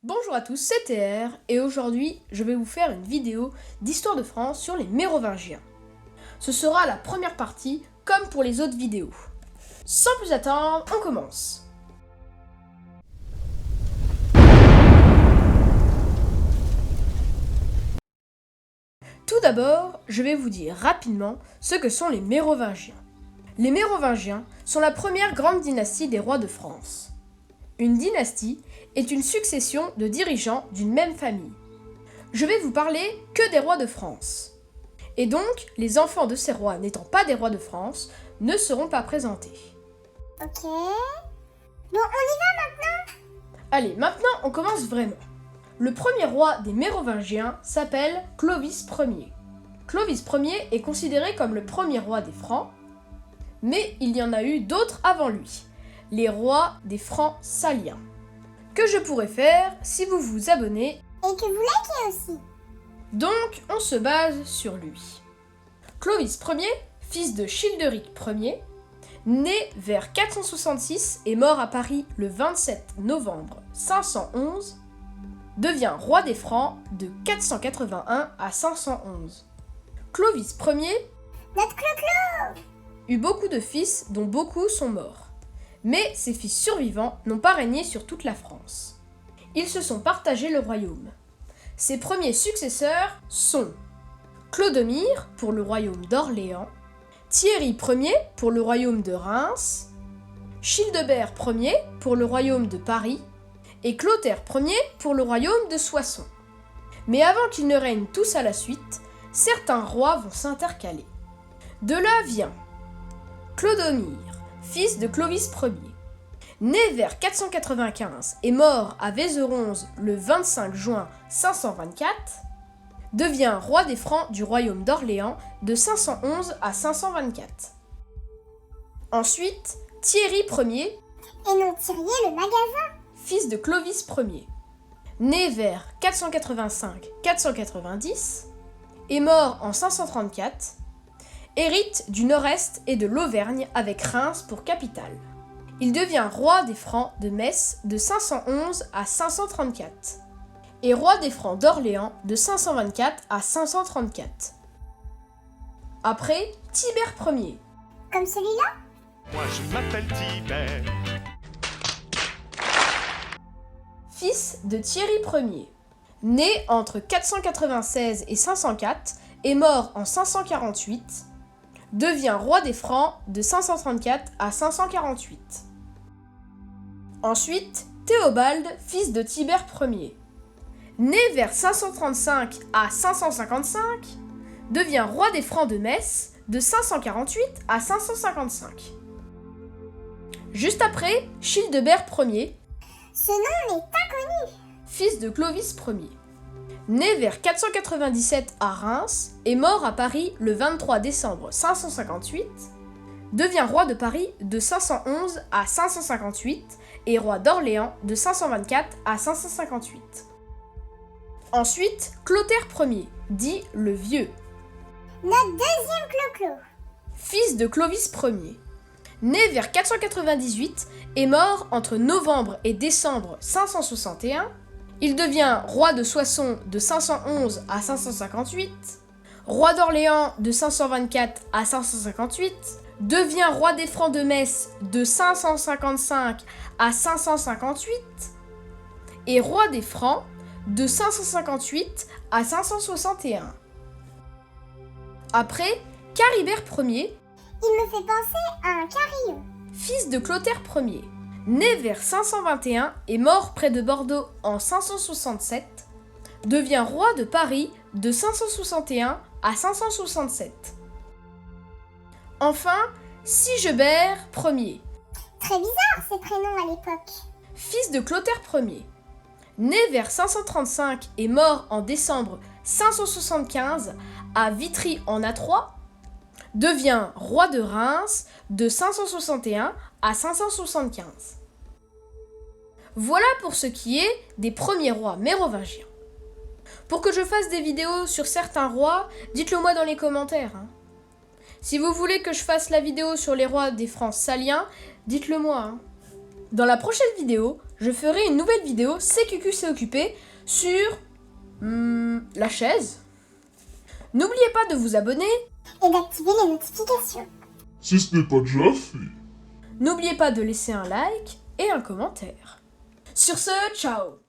Bonjour à tous, c'est TR et aujourd'hui je vais vous faire une vidéo d'histoire de France sur les Mérovingiens. Ce sera la première partie comme pour les autres vidéos. Sans plus attendre, on commence. Tout d'abord, je vais vous dire rapidement ce que sont les Mérovingiens. Les Mérovingiens sont la première grande dynastie des rois de France. Une dynastie est une succession de dirigeants d'une même famille. Je vais vous parler que des rois de France. Et donc, les enfants de ces rois n'étant pas des rois de France ne seront pas présentés. Ok. Bon, on y va maintenant? Allez, maintenant on commence vraiment. Le premier roi des Mérovingiens s'appelle Clovis Ier. Clovis Ier est considéré comme le premier roi des Francs, mais il y en a eu d'autres avant lui, les rois des Francs saliens. Que je pourrais faire si vous vous abonnez Et que vous likez aussi. Donc, on se base sur lui. Clovis Ier, fils de Childéric Ier, né vers 466 et mort à Paris le 27 novembre 511, devient roi des Francs de 481 à 511. Clovis Ier Notre clo-clo! eut beaucoup de fils dont beaucoup sont morts. Mais ses fils survivants n'ont pas régné sur toute la France. Ils se sont partagé le royaume. Ses premiers successeurs sont Clodomir pour le royaume d'Orléans, Thierry Ier pour le royaume de Reims, Childebert Ier pour le royaume de Paris et Clotaire Ier pour le royaume de Soissons. Mais avant qu'ils ne règnent tous à la suite, certains rois vont s'intercaler. De là vient Clodomir, fils de Clovis Ier, né vers 495 et mort à Vézeronze le 25 juin 524, devient roi des Francs du royaume d'Orléans de 511 à 524. Ensuite, Thierry Ier, Et non Thierry le magasin. fils de Clovis Ier, né vers 485-490 et mort en 534, hérite du nord-est et de l'Auvergne avec Reims pour capitale. Il devient roi des Francs de Metz de 511 à 534 et roi des Francs d'Orléans de 524 à 534. Après, Tibère Ier, Comme celui-là? Moi je m'appelle Tibère. fils de Thierry Ier, né entre 496 et 504 et mort en 548, devient roi des Francs de 534 à 548. Ensuite, Théobald, fils de Tibère Ier, né vers 535 à 555, devient roi des Francs de Metz de 548 à 555. Juste après, Childebert Ier, Ce nom m'est inconnu. fils de Clovis Ier, né vers 497 à Reims et mort à Paris le 23 décembre 558, devient roi de Paris de 511 à 558 et roi d'Orléans de 524 à 558. Ensuite, Clotaire Ier, dit le Vieux, Notre deuxième clo-clo. fils de Clovis Ier, né vers 498 et mort entre novembre et décembre 561, il devient roi de Soissons de 511 à 558, roi d'Orléans de 524 à 558, devient roi des Francs de Metz de 555 à 558 et roi des Francs de 558 à 561. Après, Caribert Ier, Il me fait penser à un carillon. fils de Clotaire Ier, né vers 521 et mort près de Bordeaux en 567, devient roi de Paris de 561 à 567. Enfin, Sigebert Ier, Très bizarre ces prénoms à l'époque. fils de Clotaire Ier, né vers 535 et mort en décembre 575 à Vitry en A3, devient roi de Reims de 561 à 575. Voilà pour ce qui est des premiers rois mérovingiens. Pour que je fasse des vidéos sur certains rois, dites-le moi dans les commentaires. Si vous voulez que je fasse la vidéo sur les rois des Francs saliens, dites-le moi. Dans la prochaine vidéo, je ferai une nouvelle vidéo C'est Cucu c'est occupé sur la chaise. N'oubliez pas de vous abonner. Et d'activer les notifications. Si ce n'est pas déjà fait. N'oubliez pas de laisser un like et un commentaire. Sur ce, ciao!